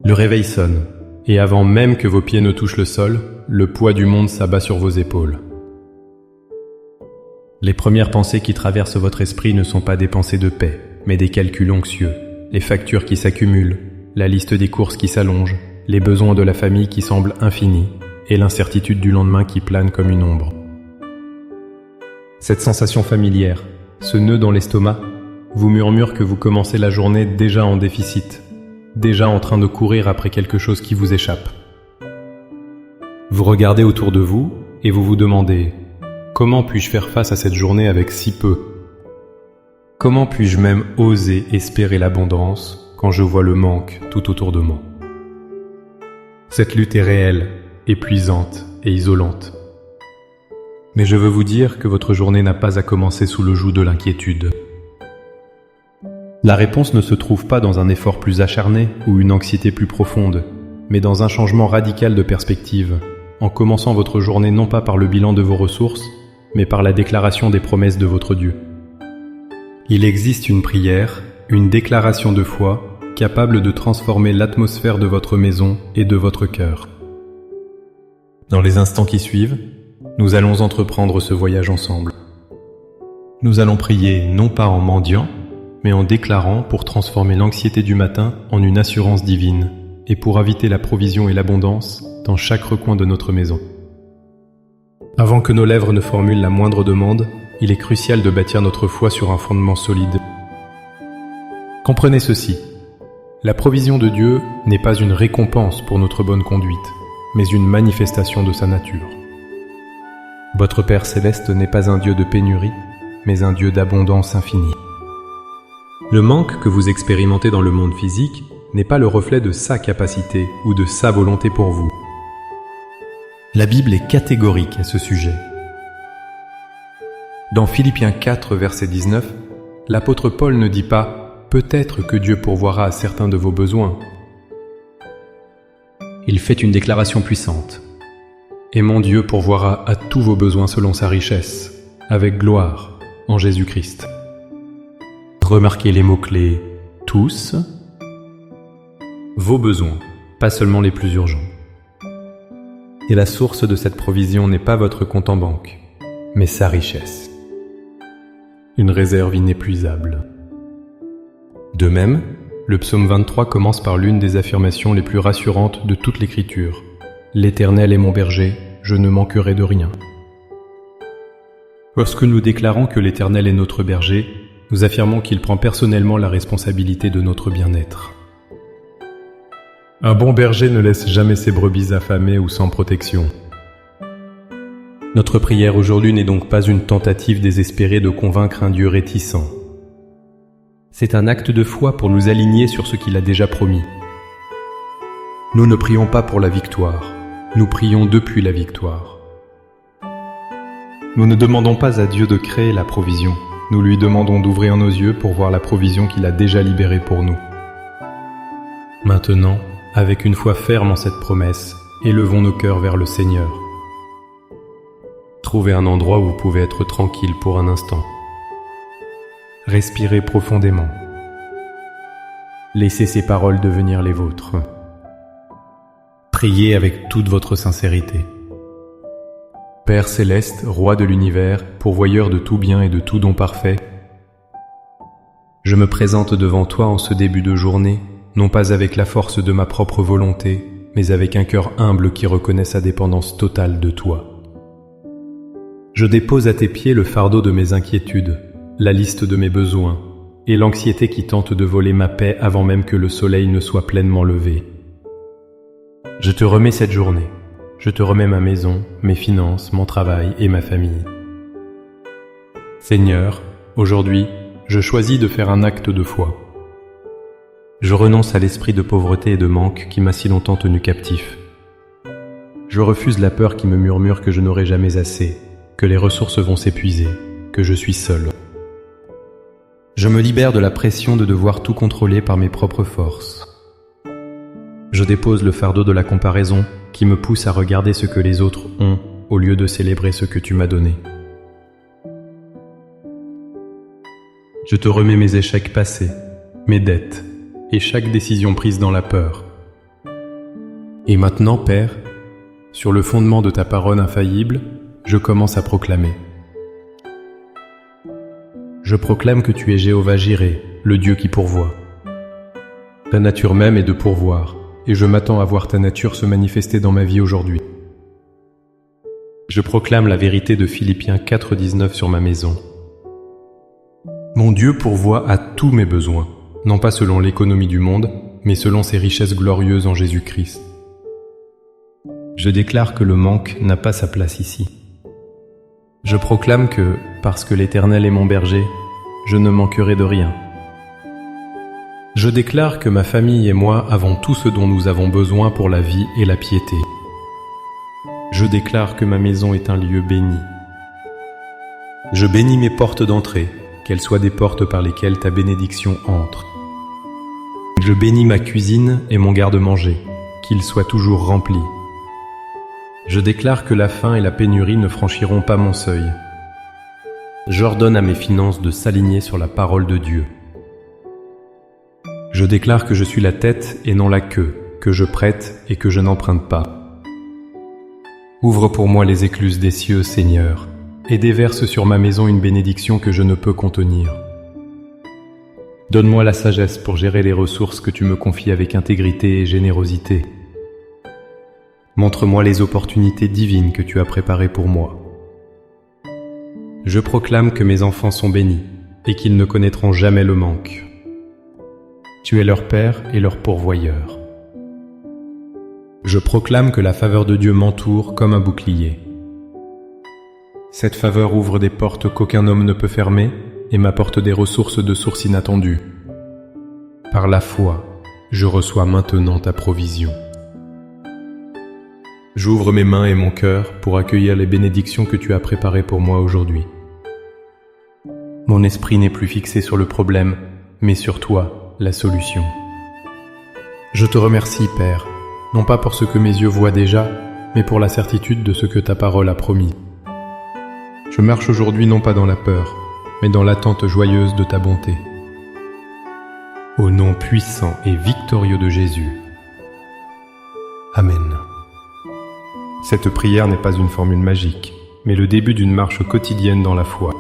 Le réveil sonne, et avant même que vos pieds ne touchent le sol, le poids du monde s'abat sur vos épaules. Les premières pensées qui traversent votre esprit ne sont pas des pensées de paix, mais des calculs anxieux, les factures qui s'accumulent, la liste des courses qui s'allonge, les besoins de la famille qui semblent infinis, et l'incertitude du lendemain qui plane comme une ombre. Cette sensation familière, ce nœud dans l'estomac, vous murmure que vous commencez la journée déjà en déficit, déjà en train de courir après quelque chose qui vous échappe. Vous regardez autour de vous et vous vous demandez « Comment puis-je faire face à cette journée avec si peu ? Comment puis-je même oser espérer l'abondance quand je vois le manque tout autour de moi ?» Cette lutte est réelle, épuisante et isolante. Mais je veux vous dire que votre journée n'a pas à commencer sous le joug de l'inquiétude. La réponse ne se trouve pas dans un effort plus acharné ou une anxiété plus profonde, mais dans un changement radical de perspective, en commençant votre journée non pas par le bilan de vos ressources, mais par la déclaration des promesses de votre Dieu. Il existe une prière, une déclaration de foi, capable de transformer l'atmosphère de votre maison et de votre cœur. Dans les instants qui suivent, nous allons entreprendre ce voyage ensemble. Nous allons prier non pas en mendiant, mais en déclarant pour transformer l'anxiété du matin en une assurance divine et pour inviter la provision et l'abondance dans chaque recoin de notre maison. Avant que nos lèvres ne formulent la moindre demande, il est crucial de bâtir notre foi sur un fondement solide. Comprenez ceci, la provision de Dieu n'est pas une récompense pour notre bonne conduite, mais une manifestation de sa nature. Votre Père céleste n'est pas un Dieu de pénurie, mais un Dieu d'abondance infinie. Le manque que vous expérimentez dans le monde physique n'est pas le reflet de sa capacité ou de sa volonté pour vous. La Bible est catégorique à ce sujet. Dans Philippiens 4, verset 19, l'apôtre Paul ne dit pas « Peut-être que Dieu pourvoira à certains de vos besoins ». Il fait une déclaration puissante. « Et mon Dieu pourvoira à tous vos besoins selon sa richesse, avec gloire, en Jésus-Christ ». Remarquez les mots-clés « tous », vos besoins, pas seulement les plus urgents. Et la source de cette provision n'est pas votre compte en banque, mais sa richesse. Une réserve inépuisable. De même, le psaume 23 commence par l'une des affirmations les plus rassurantes de toute l'Écriture. « L'Éternel est mon berger, je ne manquerai de rien. » Lorsque nous déclarons que l'Éternel est notre berger, nous affirmons qu'il prend personnellement la responsabilité de notre bien-être. Un bon berger ne laisse jamais ses brebis affamées ou sans protection. Notre prière aujourd'hui n'est donc pas une tentative désespérée de convaincre un Dieu réticent. C'est un acte de foi pour nous aligner sur ce qu'il a déjà promis. Nous ne prions pas pour la victoire, nous prions depuis la victoire. Nous ne demandons pas à Dieu de créer la provision, nous lui demandons d'ouvrir nos yeux pour voir la provision qu'il a déjà libérée pour nous. Maintenant, avec une foi ferme en cette promesse, élevons nos cœurs vers le Seigneur. Trouvez un endroit où vous pouvez être tranquille pour un instant. Respirez profondément. Laissez ces paroles devenir les vôtres. Priez avec toute votre sincérité. Père céleste, roi de l'univers, pourvoyeur de tout bien et de tout don parfait, je me présente devant toi en ce début de journée, non pas avec la force de ma propre volonté, mais avec un cœur humble qui reconnaît sa dépendance totale de toi. Je dépose à tes pieds le fardeau de mes inquiétudes, la liste de mes besoins, et l'anxiété qui tente de voler ma paix avant même que le soleil ne soit pleinement levé. Je te remets cette journée. Je te remets ma maison, mes finances, mon travail et ma famille. Seigneur, aujourd'hui, je choisis de faire un acte de foi. Je renonce à l'esprit de pauvreté et de manque qui m'a si longtemps tenu captif. Je refuse la peur qui me murmure que je n'aurai jamais assez, que les ressources vont s'épuiser, que je suis seul. Je me libère de la pression de devoir tout contrôler par mes propres forces. Je dépose le fardeau de la comparaison qui me pousse à regarder ce que les autres ont au lieu de célébrer ce que tu m'as donné. Je te remets mes échecs passés, mes dettes et chaque décision prise dans la peur. Et maintenant, Père, sur le fondement de ta parole infaillible, je commence à proclamer. Je proclame que tu es Jéhovah Jireh, le Dieu qui pourvoit. Ta nature même est de pourvoir, et je m'attends à voir ta nature se manifester dans ma vie aujourd'hui. Je proclame la vérité de Philippiens 4,19 sur ma maison. Mon Dieu pourvoit à tous mes besoins, non pas selon l'économie du monde, mais selon ses richesses glorieuses en Jésus-Christ. Je déclare que le manque n'a pas sa place ici. Je proclame que, parce que l'Éternel est mon berger, je ne manquerai de rien. Je déclare que ma famille et moi avons tout ce dont nous avons besoin pour la vie et la piété. Je déclare que ma maison est un lieu béni. Je bénis mes portes d'entrée, qu'elles soient des portes par lesquelles ta bénédiction entre. Je bénis ma cuisine et mon garde-manger, qu'ils soient toujours remplis. Je déclare que la faim et la pénurie ne franchiront pas mon seuil. J'ordonne à mes finances de s'aligner sur la parole de Dieu. Je déclare que je suis la tête et non la queue, que je prête et que je n'emprunte pas. Ouvre pour moi les écluses des cieux, Seigneur, et déverse sur ma maison une bénédiction que je ne peux contenir. Donne-moi la sagesse pour gérer les ressources que tu me confies avec intégrité et générosité. Montre-moi les opportunités divines que tu as préparées pour moi. Je proclame que mes enfants sont bénis et qu'ils ne connaîtront jamais le manque. Tu es leur Père et leur pourvoyeur. Je proclame que la faveur de Dieu m'entoure comme un bouclier. Cette faveur ouvre des portes qu'aucun homme ne peut fermer et m'apporte des ressources de sources inattendues. Par la foi, je reçois maintenant ta provision. J'ouvre mes mains et mon cœur pour accueillir les bénédictions que tu as préparées pour moi aujourd'hui. Mon esprit n'est plus fixé sur le problème, mais sur toi, la solution. Je te remercie, Père, non pas pour ce que mes yeux voient déjà, mais pour la certitude de ce que ta parole a promis. Je marche aujourd'hui non pas dans la peur, mais dans l'attente joyeuse de ta bonté. Au nom puissant et victorieux de Jésus. Amen. Cette prière n'est pas une formule magique, mais le début d'une marche quotidienne dans la foi.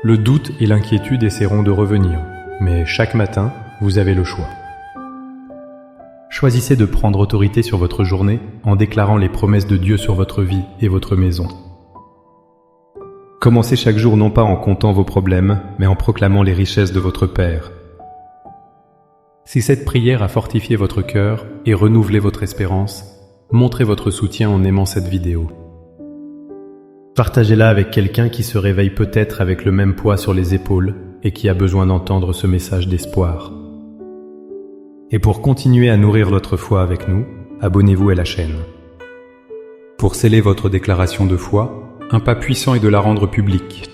Le doute et l'inquiétude essaieront de revenir, mais chaque matin, vous avez le choix. Choisissez de prendre autorité sur votre journée en déclarant les promesses de Dieu sur votre vie et votre maison. Commencez chaque jour non pas en comptant vos problèmes, mais en proclamant les richesses de votre Père. Si cette prière a fortifié votre cœur et renouvelé votre espérance, montrez votre soutien en aimant cette vidéo. Partagez-la avec quelqu'un qui se réveille peut-être avec le même poids sur les épaules et qui a besoin d'entendre ce message d'espoir. Et pour continuer à nourrir votre foi avec nous, abonnez-vous à la chaîne. Pour sceller votre déclaration de foi, un pas puissant est de la rendre publique.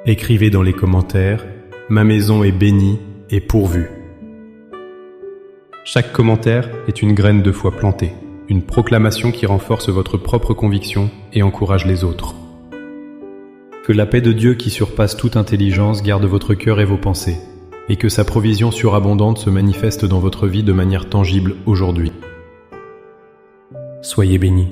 Écrivez dans les commentaires « Ma maison est bénie et pourvue ». Chaque commentaire est une graine de foi plantée, une proclamation qui renforce votre propre conviction et encourage les autres. Que la paix de Dieu qui surpasse toute intelligence garde votre cœur et vos pensées, et que sa provision surabondante se manifeste dans votre vie de manière tangible aujourd'hui. Soyez bénis.